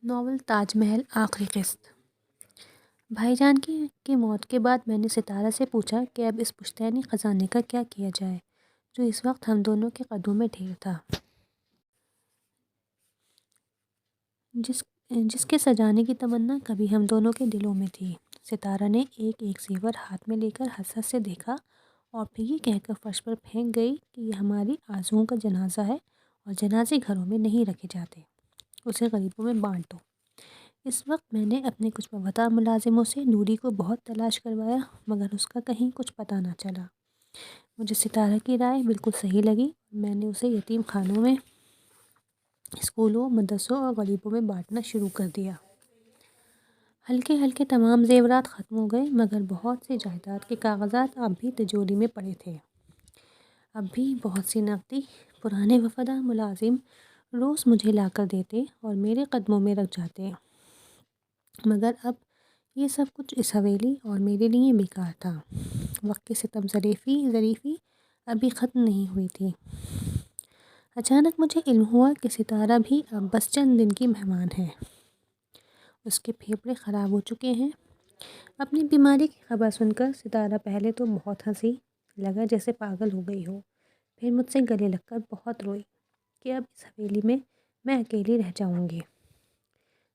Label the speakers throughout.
Speaker 1: Novel Taj Mahal آخری قسط۔ بھائی جان کی موت کے بعد میں نے ستارہ سے پوچھا کہ اب اس پشتینی خزانے کا کیا کیا جائے جو اس وقت ہم دونوں کے قدموں میں ڈھیر تھا، جس کے سجانے کی تمنا کبھی ہم دونوں کے دلوں میں تھی۔ ستارہ نے ایک ایک زیور ہاتھ میں لے کر حسرت سے دیکھا اور پھر یہ کہہ کر فرش پر پھینک گئی کہ یہ ہماری آرزوؤں کا جنازہ ہے اور جنازے گھروں میں نہیں رکھے جاتے، اسے غریبوں میں بانٹ دو۔ اس وقت میں نے اپنے کچھ وفادار ملازموں سے نوری کو بہت تلاش کروایا مگر اس کا کہیں کچھ پتہ نہ چلا۔ مجھے ستارہ کی رائے بالکل صحیح لگی۔ میں نے اسے یتیم خانوں میں، اسکولوں، مدرسوں اور غریبوں میں بانٹنا شروع کر دیا۔ ہلکے ہلکے تمام زیورات ختم ہو گئے مگر بہت سے جائیداد کے کاغذات اب بھی تجوری میں پڑے تھے۔ اب بھی بہت سی نقدی پرانے وفادار ملازم روز مجھے لا کر دیتے اور میرے قدموں میں رکھ جاتے، مگر اب یہ سب کچھ اس حویلی اور میرے لیے بیکار تھا۔ وقت کی ستم ظریفی ابھی ختم نہیں ہوئی تھی۔ اچانک مجھے علم ہوا کہ ستارہ بھی اب بس چند دن کی مہمان ہے۔ اس کے پھیپھڑے خراب ہو چکے ہیں۔ اپنی بیماری کی خبر سن کر ستارہ پہلے تو بہت ہنسی، لگا جیسے پاگل ہو گئی ہو، پھر مجھ سے گلے لگ کر بہت روئی کہ اب اس حویلی میں اکیلی رہ جاؤں گی۔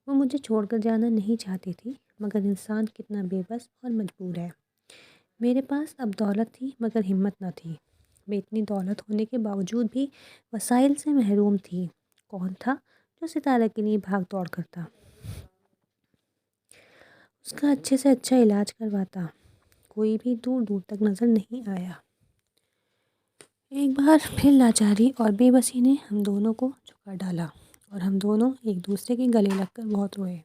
Speaker 1: وہ مجھے چھوڑ کر جانا نہیں چاہتی تھی مگر انسان کتنا بے بس اور مجبور ہے۔ میرے پاس اب دولت تھی مگر ہمت نہ تھی۔ میں اتنی دولت ہونے کے باوجود بھی وسائل سے محروم تھی۔ کون تھا جو ستارہ کے لیے بھاگ دوڑ کرتا، اس کا اچھے سے اچھا علاج کرواتا؟ کوئی بھی دور دور تک نظر نہیں آیا۔ ایک بار پھر لاچاری اور بے بسی نے ہم دونوں کو جھکا ڈالا اور ہم دونوں ایک دوسرے کے گلے لگ کر بہت روئے۔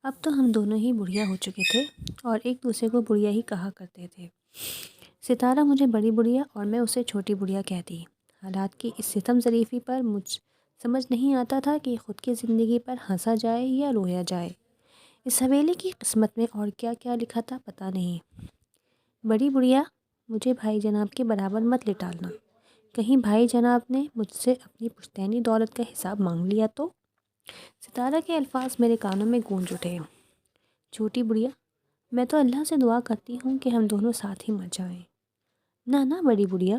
Speaker 1: اب تو ہم دونوں ہی بڑھیا ہو چکے تھے اور ایک دوسرے کو بڑھیا ہی کہا کرتے تھے۔ ستارہ مجھے بڑی بڑھیا اور میں اسے چھوٹی بڑھیا کہتی۔ حالات کی اس ستم ظریفی پر مجھ سمجھ نہیں آتا تھا کہ خود کی زندگی پر ہنسا جائے یا رویا جائے۔ اس حویلی کی قسمت میں اور کیا کیا لکھا تھا پتہ نہیں۔ بڑی بڑھیا، مجھے بھائی جناب کے برابر مت لٹالنا، کہیں بھائی جناب نے مجھ سے اپنی پشتینی دولت کا حساب مانگ لیا تو؟ ستارہ کے الفاظ میرے کانوں میں گونج اٹھے۔ چھوٹی بڑھیا، میں تو اللہ سے دعا کرتی ہوں کہ ہم دونوں ساتھ ہی مر جائیں۔ نہ بڑی بڑھیا،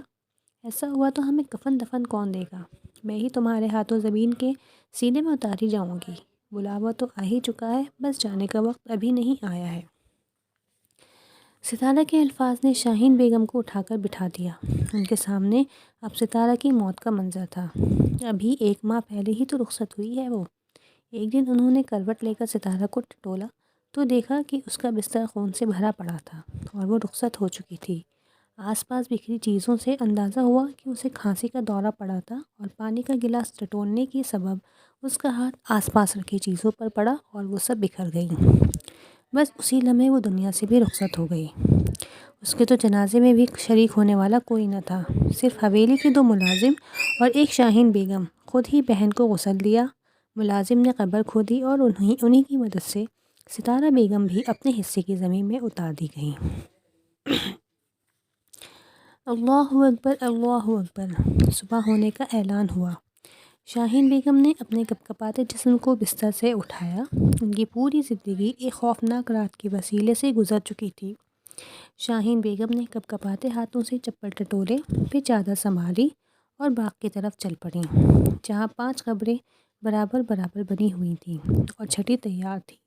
Speaker 1: ایسا ہوا تو ہمیں کفن دفن کون دے گا؟ میں ہی تمہارے ہاتھوں زمین کے سینے میں اتاری جاؤں گی۔ بلاوا تو آ ہی چکا ہے، بس جانے کا وقت ابھی نہیں آیا ہے۔ ستارہ کے الفاظ نے شاہین بیگم کو اٹھا کر بٹھا دیا۔ ان کے سامنے اب ستارہ کی موت کا منظر تھا۔ ابھی 1 ماہ پہلے ہی تو رخصت ہوئی ہے وہ۔ ایک دن انہوں نے کروٹ لے کر ستارہ کو ٹٹولا تو دیکھا کہ اس کا بستر خون سے بھرا پڑا تھا اور وہ رخصت ہو چکی تھی۔ آس پاس بکھری چیزوں سے اندازہ ہوا کہ اسے کھانسی کا دورہ پڑا تھا اور پانی کا گلاس ٹٹولنے کے سبب اس کا ہاتھ آس پاس رکھی چیزوں پر پڑا اور وہ سب بکھر گئیں۔ بس اسی لمحے وہ دنیا سے بھی رخصت ہو گئی۔ اس کے تو جنازے میں بھی شریک ہونے والا کوئی نہ تھا، صرف حویلی کے 2 ملازم اور ایک شاہین بیگم۔ خود ہی بہن کو غسل دیا، ملازم نے قبر کھودی اور انہی کی مدد سے ستارہ بیگم بھی اپنے حصے کی زمین میں اتار دی گئیں۔ اللہ اکبر، اللہ اکبر۔ صبح ہونے کا اعلان ہوا۔ شاہین بیگم نے اپنے کپکپاتے جسم کو بستر سے اٹھایا۔ ان کی پوری زندگی ایک خوفناک رات کے وسیلے سے گزر چکی تھی۔ شاہین بیگم نے کپکپاتے ہاتھوں سے چپل ٹٹولے، پھر چادر سنبھالی اور باغ کی طرف چل پڑیں، جہاں 5 قبریں برابر برابر بنی ہوئی تھیں اور چھٹی تیار تھی۔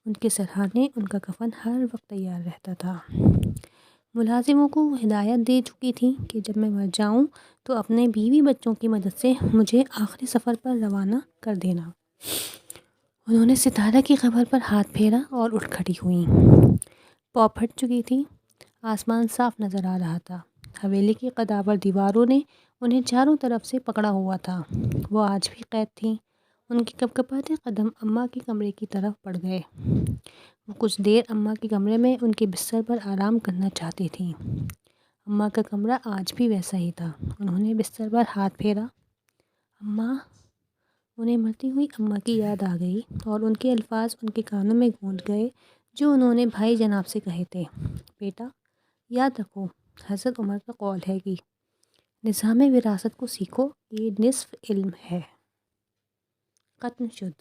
Speaker 1: ان کے سرہانے ان کا کفن ہر وقت تیار رہتا تھا۔ ملازموں کو وہ ہدایت دے چکی تھیں کہ جب میں مر جاؤں تو اپنے بیوی بچوں کی مدد سے مجھے آخری سفر پر روانہ کر دینا۔ انہوں نے ستارہ کی قبر پر ہاتھ پھیرا اور اٹھ کھڑی ہوئیں۔ پاؤں پھٹ چکی تھی، آسمان صاف نظر آ رہا تھا۔ حویلی کی قداور دیواروں نے انہیں چاروں طرف سے پکڑا ہوا تھا۔ وہ آج بھی قید تھیں۔ ان کے کپکپاتے قدم اماں کے کمرے کی طرف بڑھ گئے۔ وہ کچھ دیر اماں کے کمرے میں ان کے بستر پر آرام کرنا چاہتی تھیں۔ اماں کا کمرہ آج بھی ویسا ہی تھا۔ انہوں نے بستر پر ہاتھ پھیرا۔ اماں! انہیں مرتی ہوئی اماں کی یاد آ گئی اور ان کے الفاظ ان کے کانوں میں گونج گئے جو انہوں نے بھائی جناب سے کہے تھے۔ بیٹا، یاد رکھو، حضرت عمر کا قول ہے کہ نظام وراثت کو سیکھو، یہ نصف علم ہے۔ ختم شد۔